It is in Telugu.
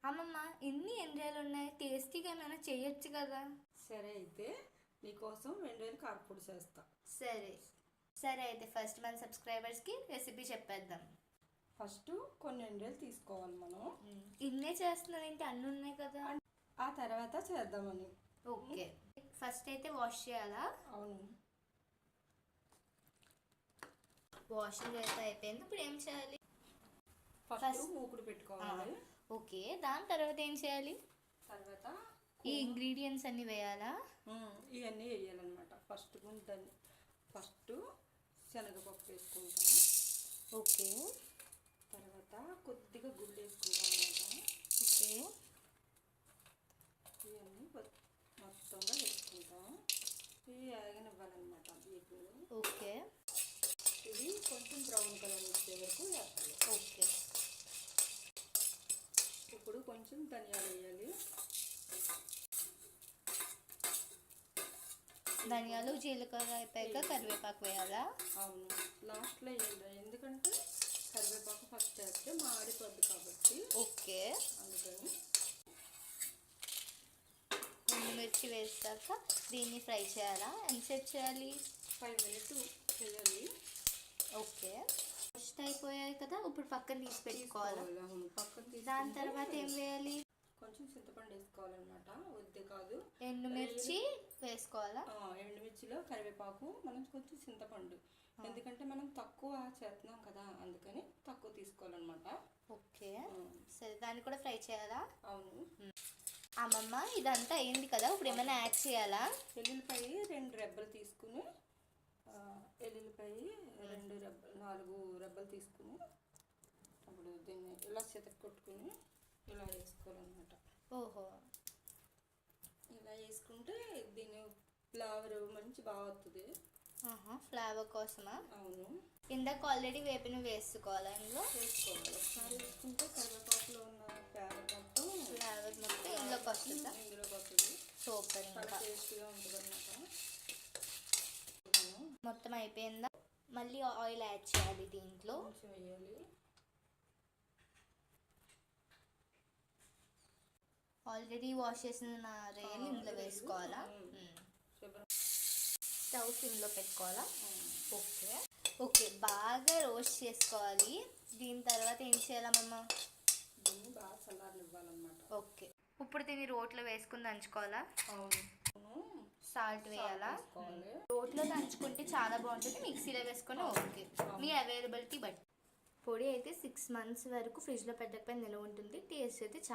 అమ్మమ్మ, ఇన్ని ఎండ్రాయిలు ఉన్నాయి, టేస్టీగా ఏమైనా చేయొచ్చు కదా. సరే అయితే నీకోసం ఎండ్రాయిలు కారపొడి చేస్తా. సరే సరే అయితే ఫస్ట్ మన సబ్స్క్రైబర్స్కి రెసిపీ చెప్పేద్దాం. ఫస్ట్ కొన్ని ఎండ్రాయిలు తీసుకోవాలి మనం. ఇన్నే చేస్తున్నావు ఏంటి, అన్నీ ఉన్నాయి కదా. ఆ తర్వాత చేద్దామని. ఓకే, ఫస్ట్ అయితే వాష్ చేయాలా? అవును. వాషింగ్ అయితే అయిపోయింది, ఇప్పుడు ఏం చేయాలి? ఫస్ట్ మూకుడు పెట్టుకోవాలి. ఓకే, దాని తర్వాత ఏం చేయాలి? తర్వాత ఈ ఇంగ్రీడియంట్స్ అన్ని వేయాలా? ఇవన్నీ వేయాలన్నమాట. ఫస్ట్ శనగపప్పు వేసుకుంటాం. ఓకే. తర్వాత కొద్దిగా గుళ్ళు వేసుకుంటాం అన్నమాట. ఓకే. ఇవన్నీ మొత్తంగా వేసుకుంటాం. ఇవి వేగనివ్వాలన్నమాట వీటిని. ఓకే. ఇది కొంచెం బ్రౌన్ కలర్ వచ్చే వరకు వేయాలి. ఓకే. ఇప్పుడు కొంచెం ధనియాలు వేయాలి. ధనియాలు జీలకర్ర అయిపోయాక కరివేపాకు వేయాలా? అవును, లాస్ట్లో వేయాలి. ఎందుకంటే కరివేపాకు ఫస్ట్ వేస్తే మాడిపోద్ది కాబట్టి. ఓకే. అందుకని మిర్చి వేసాక దీన్ని ఫ్రై చేయాలా? ఎంతసేపు చేయాలి? 5 మినిట్స్ చేయాలి. ఓకే. ఫస్ట్ అయిపోయాయి కదా, ఇప్పుడు పక్కన తీసి పెట్టుకోవాలి. దాని తర్వాత ఏం వేయాలి? కొంచెం చింతపండు వేసుకోవాలన్నమాట. వద్దే కాదు, ఎండుమిర్చి వేసుకోవాలా? ఎండుమిర్చిలో కరివేపాకు, మనం కొంచెం చింతపండు. ఎందుకంటే మనం తక్కువ చేస్తున్నాం కదా, అందుకని తక్కువ తీసుకోవాలన్నమాట. ఓకే. సరే, దాన్ని కూడా ఫ్రై చేయాలా? అవును. అమ్మమ్మ, ఇదంతా అయింది కదా, ఇప్పుడు ఏమైనా యాడ్ చేయాలా? ఎల్లుల్లిపాయ 2 రెబ్బలు తీసుకుని, ఎల్లుల్లిపాయ 4 రెబ్బలు తీసుకుని, అప్పుడు దీన్ని ఇలా కొట్టుకుని ఇలా వేసుకోవాలన్నమాట. ఓహో. ఇలా వేసుకుంటే దీని ఫ్లేవర్ మంచి బాగా వస్తుంది. ఫ్లేవర్ కోసమా? అవును. ఇందాక ఆల్రెడీ వేపిన వేసుకోవాలా? ఇందులో వేసుకోవాలి. ఒకసారి వేసుకుంటే కరివేపాకులో ఉన్న ఫ్లేవర్ మొత్తం ఇందులోకి వస్తుందా? ఇందులోకి వస్తుంది. సూపర్. చాలా టేస్టీగా ఉంటుంది అన్నమాట. మొత్తం అయిపోయిందా? మళ్ళీ ఆయిల్ యాడ్ చేయాలి దీంట్లో. కొంచెం వేయాలి. ఆల్రెడీ వాష్ చేసిన రేలు ఇందులో వేసుకోవాలా? స్టవ్ సిమ్లో పెట్టుకోవాలా? ఓకే. ఓకే, బాగా రోస్ట్ చేసుకోవాలి. దీని తర్వాత ఏం చేయాలమ్మా? దీన్ని బాగా చల్లారనివ్వాలన్నమాట. ఓకే. ఇప్పుడు దీన్ని రోట్లో వేసుకుని దంచుకోవాలా? అవును. సాల్ట్ వేయాలా? రోట్లో దంచుకుంటే చాలా బాగుంటుంది, మిక్సీలో వేసుకొని ఓకే, మీ అవైలబిలిటీ బట్టి. పొడి అయితే 6 months వరకు ఫ్రిడ్జ్లో పెట్టకపోయినా నిల్వ ఉంటుంది. టేస్ట్ అయితే